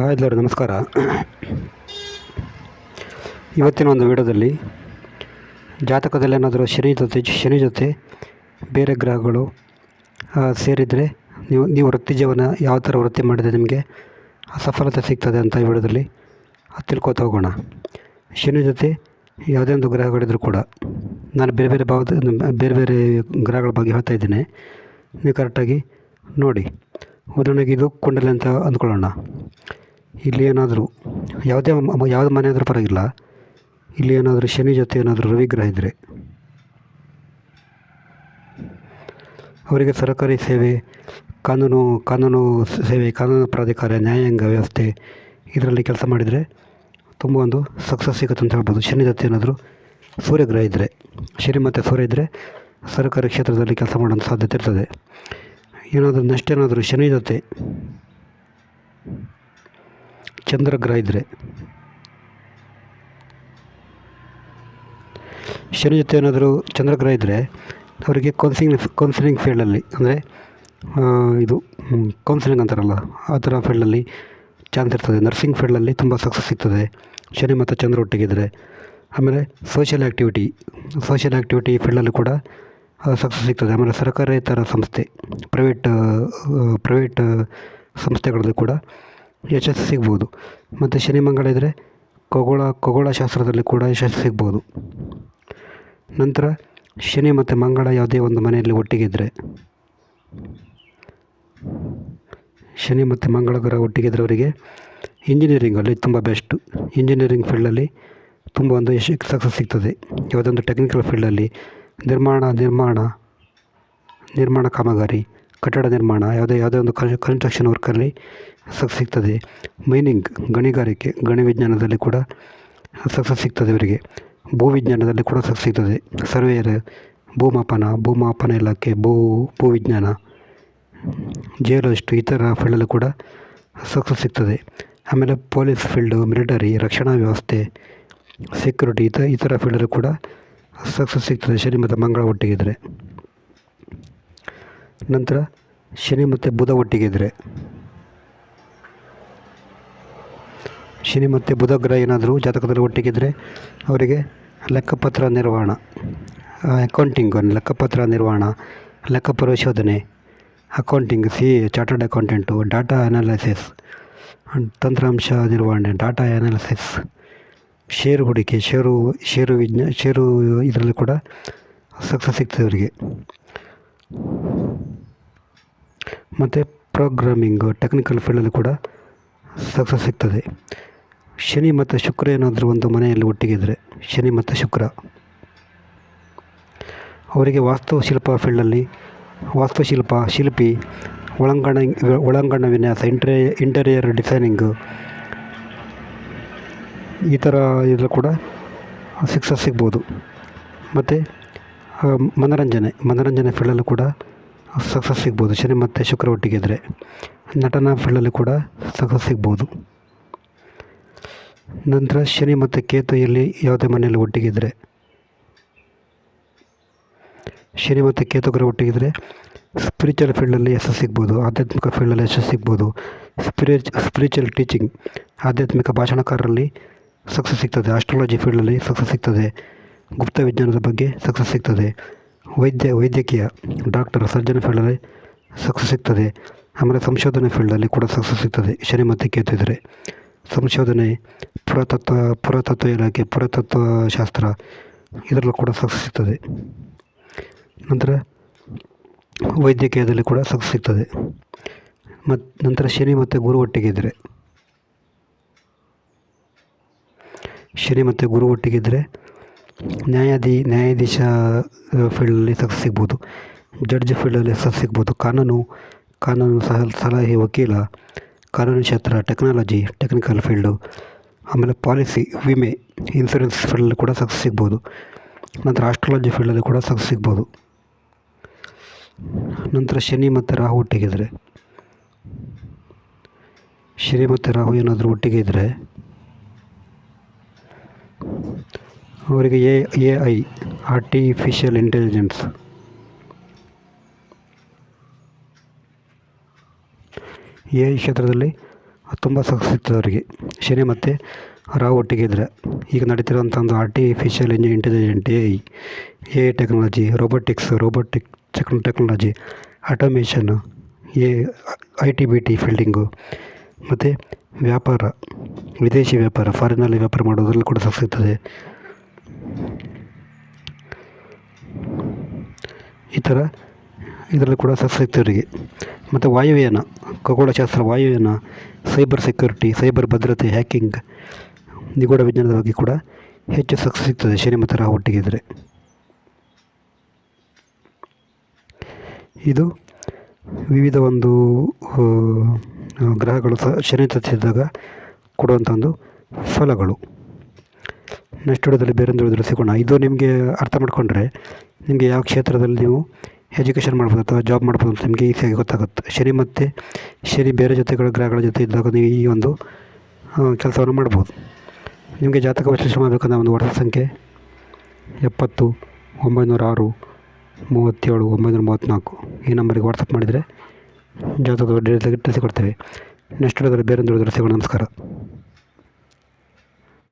ಎಲ್ಲರೂ ನಮಸ್ಕಾರ. ಇವತ್ತಿನ ಒಂದು ವಿಡಿಯೋದಲ್ಲಿ ಜಾತಕದಲ್ಲಿ ಏನಾದರೂ ಶನಿ ಜೊತೆ ಬೇರೆ ಗ್ರಹಗಳು ಸೇರಿದರೆ ನೀವು ವೃತ್ತಿ ಜೀವನ ಯಾವ ಥರ ವೃತ್ತಿ ಮಾಡಿದರೆ ನಿಮಗೆ ಸಫಲತೆ ಸಿಗ್ತದೆ ಅಂತ ಈ ವಿಡಿಯೋದಲ್ಲಿ ತಿಳ್ಕೊತಾ ಹೋಗೋಣ. ಶನಿ ಜೊತೆ ಯಾವುದೇ ಒಂದು ಗ್ರಹಗಳಿದ್ರೂ ಕೂಡ ನಾನು ಬೇರೆ ಬೇರೆ ಗ್ರಹಗಳ ಬಗ್ಗೆ ಹೇಳ್ತಾ ಇದ್ದೇನೆ, ನೀವು ಕರೆಕ್ಟಾಗಿ ನೋಡಿ. ಉದಾಹರಣೆಗೆ ಇದು ಕುಂಡಲಿ ಅಂತ ಅಂದ್ಕೊಳ್ಳೋಣ. ಇಲ್ಲಿ ಏನಾದರೂ ಯಾವುದೇ ಮನೆ ಆದರೂ ಪರವಾಗಿಲ್ಲ, ಇಲ್ಲಿ ಏನಾದರೂ ಶನಿ ಜೊತೆ ಏನಾದರೂ ರವಿಗ್ರಹ ಇದ್ದರೆ ಅವರಿಗೆ ಸರ್ಕಾರಿ ಸೇವೆ, ಕಾನೂನು ಸೇವೆ, ಕಾನೂನು ಪ್ರಾಧಿಕಾರ, ನ್ಯಾಯಾಂಗ ವ್ಯವಸ್ಥೆ ಇದರಲ್ಲಿ ಕೆಲಸ ಮಾಡಿದರೆ ತುಂಬ ಒಂದು ಸಕ್ಸಸ್ ಸಿಗುತ್ತೆ ಅಂತ ಹೇಳ್ಬೋದು. ಶನಿ ಜೊತೆ ಏನಾದರೂ ಸೂರ್ಯಗ್ರಹ ಇದ್ದರೆ, ಶನಿ ಮತ್ತು ಸೂರ್ಯ ಇದ್ದರೆ ಸರ್ಕಾರಿ ಕ್ಷೇತ್ರದಲ್ಲಿ ಕೆಲಸ ಮಾಡೋಂಥ ಸಾಧ್ಯತೆ ಇರ್ತದೆ. ಏನಾದರೂ ಶನಿ ಜೊತೆ ಚಂದ್ರಗ್ರಹ ಇದ್ದರೆ, ಶನಿ ಜೊತೆ ಏನಾದರೂ ಚಂದ್ರಗ್ರಹ ಇದ್ದರೆ ಅವರಿಗೆ ಕೌನ್ಸಿಲಿಂಗ್ ಫೀಲ್ಡಲ್ಲಿ, ಅಂದರೆ ಇದು ಕೌನ್ಸಿಲಿಂಗ್ ಅಂತಾರಲ್ಲ ಆ ಥರ ಫೀಲ್ಡಲ್ಲಿ ಚಾನ್ಸ್ ಇರ್ತದೆ. ನರ್ಸಿಂಗ್ ಫೀಲ್ಡಲ್ಲಿ ತುಂಬ ಸಕ್ಸಸ್ ಸಿಗ್ತದೆ ಶನಿ ಮತ್ತು ಚಂದ್ರ ಒಟ್ಟಿಗಿದ್ದರೆ. ಆಮೇಲೆ ಸೋಷಿಯಲ್ ಆ್ಯಕ್ಟಿವಿಟಿ ಫೀಲ್ಡಲ್ಲಿ ಕೂಡ ಸಕ್ಸಸ್ ಸಿಗ್ತದೆ. ಆಮೇಲೆ ಸರ್ಕಾರೇತರ ಸಂಸ್ಥೆ, ಪ್ರೈವೇಟ್ ಸಂಸ್ಥೆಗಳಲ್ಲಿ ಕೂಡ ಯಶಸ್ಸು ಸಿಗ್ಬೋದು. ಮತ್ತು ಶನಿ ಮಂಗಳ ಇದ್ದರೆ ಖಗೋಳಶಾಸ್ತ್ರದಲ್ಲಿ ಕೂಡ ಯಶಸ್ಸು ಸಿಗ್ಬೋದು. ನಂತರ ಶನಿ ಮತ್ತು ಮಂಗಳ ಯಾವುದೇ ಒಂದು ಮನೆಯಲ್ಲಿ ಒಟ್ಟಿಗಿದ್ದರೆ, ಶನಿ ಮತ್ತು ಮಂಗಳ ಗ್ರಹ ಒಟ್ಟಿಗಿದ್ರೆ ಅವರಿಗೆ ಇಂಜಿನಿಯರಿಂಗಲ್ಲಿ ತುಂಬ ಬೆಸ್ಟು. ಇಂಜಿನಿಯರಿಂಗ್ ಫೀಲ್ಡಲ್ಲಿ ತುಂಬ ಒಂದು ಸಕ್ಸಸ್ ಸಿಗ್ತದೆ. ಯಾವುದೊಂದು ಟೆಕ್ನಿಕಲ್ ಫೀಲ್ಡಲ್ಲಿ ನಿರ್ಮಾಣ ಕಾಮಗಾರಿ, ಕಟ್ಟಡ ನಿರ್ಮಾಣ, ಯಾವುದೇ ಒಂದು ಕನ್ಸ್ಟ್ರಕ್ಷನ್ ವರ್ಕಲ್ಲಿ ಸಕ್ಸಸ್ ಸಿಗ್ತದೆ. ಮೈನಿಂಗ್, ಗಣಿ ವಿಜ್ಞಾನದಲ್ಲಿ ಕೂಡ ಸಕ್ಸಸ್ ಸಿಗ್ತದೆ ಇವರಿಗೆ. ಭೂವಿಜ್ಞಾನದಲ್ಲಿ ಕೂಡ ಸಕ್ಸಸ್ ಸಿಗ್ತದೆ. ಸರ್ವೇಯರ್, ಭೂಮಾಪನ ಇಲಾಖೆ, ಭೂವಿಜ್ಞಾನ, ಜಿಯೋಲಜಿಸ್ಟ್ ಈ ಥರ ಫೀಲ್ಡಲ್ಲೂ ಕೂಡ ಸಕ್ಸಸ್ ಸಿಗ್ತದೆ. ಆಮೇಲೆ ಪೊಲೀಸ್ ಫೀಲ್ಡು, ಮಿಲಿಟರಿ, ರಕ್ಷಣಾ ವ್ಯವಸ್ಥೆ, ಸೆಕ್ಯೂರಿಟಿ ಈ ಥರ ಫೀಲ್ಡಲ್ಲೂ ಕೂಡ ಸಕ್ಸಸ್ ಸಿಗ್ತದೆ ಶನಿ ಮತ್ತು ಮಂಗಳ ಒಟ್ಟಿಗಿದ್ರೆ. ನಂತರ ಶನಿ ಮತ್ತು ಬುಧ ಒಟ್ಟಿಗಿದ್ರೆ, ಶನಿ ಮತ್ತು ಬುಧ ಗ್ರಹ ಏನಾದರೂ ಜಾತಕದಲ್ಲಿ ಒಟ್ಟಿಗಿದ್ರೆ ಅವರಿಗೆ ಲೆಕ್ಕಪತ್ರ ನಿರ್ವಹಣೆ, ಅಕೌಂಟಿಂಗ್, ಲೆಕ್ಕಪತ್ರ ನಿರ್ವಹಣೆ, ಲೆಕ್ಕ ಪರಿಶೋಧನೆ, accounting, CA, chartered accountant, data analysis, ತಂತ್ರಾಂಶ ನಿರ್ವಹಣೆ, ಡಾಟಾ ಅನಾಲಿಸಿಸ್, ಷೇರು ಹೂಡಿಕೆ, ಷೇರು ಇದರಲ್ಲಿ ಕೂಡ ಸಕ್ಸಸ್ ಸಿಗ್ತದೆ ಅವರಿಗೆ. ಮತ್ತು ಪ್ರೋಗ್ರಾಮಿಂಗು, ಟೆಕ್ನಿಕಲ್ ಫೀಲ್ಡಲ್ಲಿ ಕೂಡ ಸಕ್ಸಸ್ ಸಿಗ್ತದೆ. ಶನಿ ಮತ್ತು ಶುಕ್ರ ಏನಾದರೂ ಒಂದು ಮನೆಯಲ್ಲಿ ಒಟ್ಟಿಗಿದ್ರೆ, ಶನಿ ಮತ್ತು ಶುಕ್ರ ಅವರಿಗೆ ಶಿಲ್ಪಿ, ಒಳಾಂಗಣ ವಿನ್ಯಾಸ, ಇಂಟೀರಿಯರ್ ಡಿಸೈನಿಂಗು ಈ ಥರ ಇದರಲ್ಲಿ ಕೂಡ ಸಕ್ಸಸ್ ಸಿಗ್ಬೋದು. ಮತ್ತು ಮನೋರಂಜನೆ ಫೀಲ್ಡಲ್ಲೂ ಕೂಡ ಸಕ್ಸಸ್ ಸಿಗ್ಬೋದು ಶನಿ ಮತ್ತು ಶುಕ್ರ ಒಟ್ಟಿಗಿದ್ರೆ. ನಟನಾ ಫೀಲ್ಡಲ್ಲಿ ಕೂಡ ಸಕ್ಸಸ್ ಸಿಗ್ಬೋದು. ನಂತರ ಶನಿ ಮತ್ತು ಕೇತು ಎಲ್ಲಿ ಯಾವುದೇ ಮನೆಯಲ್ಲಿ ಒಟ್ಟಿಗಿದ್ರೆ, ಶನಿ ಮತ್ತು ಕೇತು ಗ್ರಹ ಒಟ್ಟಿಗಿದ್ರೆ ಸ್ಪಿರಿಚುವಲ್ ಫೀಲ್ಡಲ್ಲಿ ಯಶಸ್ಸು ಸಿಗ್ಬೋದು, ಆಧ್ಯಾತ್ಮಿಕ ಫೀಲ್ಡಲ್ಲಿ ಯಶಸ್ಸು ಸಿಗ್ಬೋದು. ಸ್ಪಿರಿಚುವಲ್ ಟೀಚಿಂಗ್, ಆಧ್ಯಾತ್ಮಿಕ ಭಾಷಣಕಾರರಲ್ಲಿ ಸಕ್ಸಸ್ ಸಿಗ್ತದೆ. ಆಸ್ಟ್ರಾಲಜಿ ಫೀಲ್ಡಲ್ಲಿ ಸಕ್ಸಸ್ ಸಿಗ್ತದೆ. ಗುಪ್ತ ವಿಜ್ಞಾನದ ಬಗ್ಗೆ ಸಕ್ಸಸ್ ಸಿಗ್ತದೆ. ವೈದ್ಯಕೀಯ, ಡಾಕ್ಟರ್, ಸರ್ಜನ್ ಫೀಲ್ಡಲ್ಲಿ ಸಕ್ಸಸ್ ಸಿಗ್ತದೆ. ಆಮೇಲೆ ಸಂಶೋಧನೆ ಫೀಲ್ಡಲ್ಲಿ ಕೂಡ ಸಕ್ಸಸ್ ಸಿಗ್ತದೆ ಶನಿ ಮತ್ತು ಕೇತು ಇದ್ದರೆ. ಸಂಶೋಧನೆ, ಪುರಾತತ್ವ ಇಲಾಖೆ, ಪುರಾತತ್ವ ಶಾಸ್ತ್ರ ಇದರಲ್ಲೂ ಕೂಡ ಸಕ್ಸಸ್ ಸಿಗ್ತದೆ. ನಂತರ ವೈದ್ಯಕೀಯದಲ್ಲಿ ಕೂಡ ಸಕ್ಸಸ್ ಸಿಗ್ತದೆ. ನಂತರ ಶನಿ ಮತ್ತು ಗುರು ಒಟ್ಟಿಗಿದ್ದರೆ, ಶನಿ ಮತ್ತು ಗುರು ಒಟ್ಟಿಗಿದ್ದರೆ ನ್ಯಾಯಾಧೀಶ ಫೀಲ್ಡಲ್ಲಿ ಸಕ್ಸಸ್ ಸಿಗ್ಬೋದು. ಜಡ್ಜ್ ಫೀಲ್ಡಲ್ಲಿ ಸಕ್ಸಸ್ ಸಿಗ್ಬೋದು. ಕಾನೂನು ಸಲಹೆ, ವಕೀಲ, ಕಾನೂನು ಕ್ಷೇತ್ರ, ಟೆಕ್ನಿಕಲ್ ಫೀಲ್ಡು, ಆಮೇಲೆ ಪಾಲಿಸಿ, ವಿಮೆ, ಇನ್ಸೂರೆನ್ಸ್ ಫೀಲ್ಡಲ್ಲಿ ಕೂಡ ಸಕ್ಸಸ್ ಸಿಗ್ಬೋದು. ನಂತರ ಆಸ್ಟ್ರಾಲಜಿ ಫೀಲ್ಡಲ್ಲಿ ಕೂಡ ಸಕ್ಸಸ್ ಸಿಗ್ಬೋದು. ನಂತರ ಶನಿ ಮತ್ತು ರಾಹು ಒಟ್ಟಿಗಿದ್ರೆ, ಶನಿ ಮತ್ತು ರಾಹು ಏನಾದರೂ ಒಟ್ಟಿಗೆ ಇದ್ದರೆ ಅವರಿಗೆ AI, ಆರ್ಟಿಫಿಷಿಯಲ್ ಇಂಟೆಲಿಜೆನ್ಸ್, AI ಕ್ಷೇತ್ರದಲ್ಲಿ ತುಂಬ ಸಕ್ಸಸ್ ಸಿಗ್ತದೆ ಅವರಿಗೆ. ಶನಿ ಮತ್ತು ರಾಹು ಒಟ್ಟಿಗೆ ಇದ್ದರೆ. ಈಗ ನಡೀತಿರೋಂಥ ಒಂದು artificial intelligent a technology, robotic technology, ಆಟೋಮೇಷನ್ನು, IT ಫೀಲ್ಡಿಂಗು ಮತ್ತು ವ್ಯಾಪಾರ, ವಿದೇಶಿ ವ್ಯಾಪಾರ, ಫಾರಿನಲ್ಲಿ ವ್ಯಾಪಾರ ಮಾಡೋದ್ರಲ್ಲಿ ಕೂಡ ಸಕ್ಸಸ್ ಸಿಗ್ತದೆ. ಈ ಥರ ಇದರಲ್ಲಿ ಕೂಡ ಸಕ್ಸಸ್ ಸಿಗ್ತದೆ ಅವರಿಗೆ. ಮತ್ತು ವಾಯುಯಾನ, ಖಗೋಳಶಾಸ್ತ್ರ, ವಾಯುಯಾನ, ಸೈಬರ್ ಸೆಕ್ಯೂರಿಟಿ, ಸೈಬರ್ ಭದ್ರತೆ, ಹ್ಯಾಕಿಂಗ್, ನಿಗೂಢ ವಿಜ್ಞಾನದ ಬಗ್ಗೆ ಕೂಡ ಹೆಚ್ಚು ಸಕ್ಸಸ್ ಸಿಗ್ತದೆ ಶನಿ ಮತ್ತು ರಾಹು ಒಟ್ಟಿಗೆ ಇದ್ದರೆ. ಇದು ವಿವಿಧ ಒಂದು ಗ್ರಹಗಳು ಶನಿ ತತ್ತಿದ್ದಾಗ ಕೊಡುವಂಥ ಒಂದು ಫಲಗಳು. ನೆಕ್ಸ್ಟ್ ವಿಡಿಯೋದಲ್ಲಿ ಬೇರೊಂದು ವಿಡಿಯೋದಲ್ಲಿ ಸಿಗೋಣ. ಇದು ನಿಮಗೆ ಅರ್ಥ ಮಾಡಿಕೊಂಡ್ರೆ ನಿಮಗೆ ಯಾವ ಕ್ಷೇತ್ರದಲ್ಲಿ ನೀವು ಎಜುಕೇಷನ್ ಮಾಡ್ಬೋದು ಅಥವಾ ಜಾಬ್ ಮಾಡ್ಬೋದು ಅಂತ ನಿಮಗೆ ಈಸಿಯಾಗಿ ಗೊತ್ತಾಗುತ್ತೆ. ಶನಿ ಬೇರೆ ಗ್ರಹಗಳ ಜೊತೆ ಇದ್ದಾಗ ನೀವು ಈ ಒಂದು ಕೆಲಸವನ್ನು ಮಾಡ್ಬೋದು. ನಿಮಗೆ ಜಾತಕ ವಿಶ್ಲೇಷಣೆ ಮಾಡಬೇಕಂದ್ರೆ ಒಂದು ವಾಟ್ಸಪ್ ಸಂಖ್ಯೆ 70 906 37 934 ಈ ನಂಬರಿಗೆ ವಾಟ್ಸಪ್ ಮಾಡಿದರೆ ಜಾತಕದ ಡೀಟೇಲ್ಸ್ ತಿಳಿಸಿಕೊಡ್ತೇವೆ. ನೆಕ್ಸ್ಟ್ ವಿಡಿಯೋದಲ್ಲಿ ಬೇರೊಂದು ವಿಡಿಯೋದಲ್ಲಿ ಸಿಗೋಣ. ನಮಸ್ಕಾರ.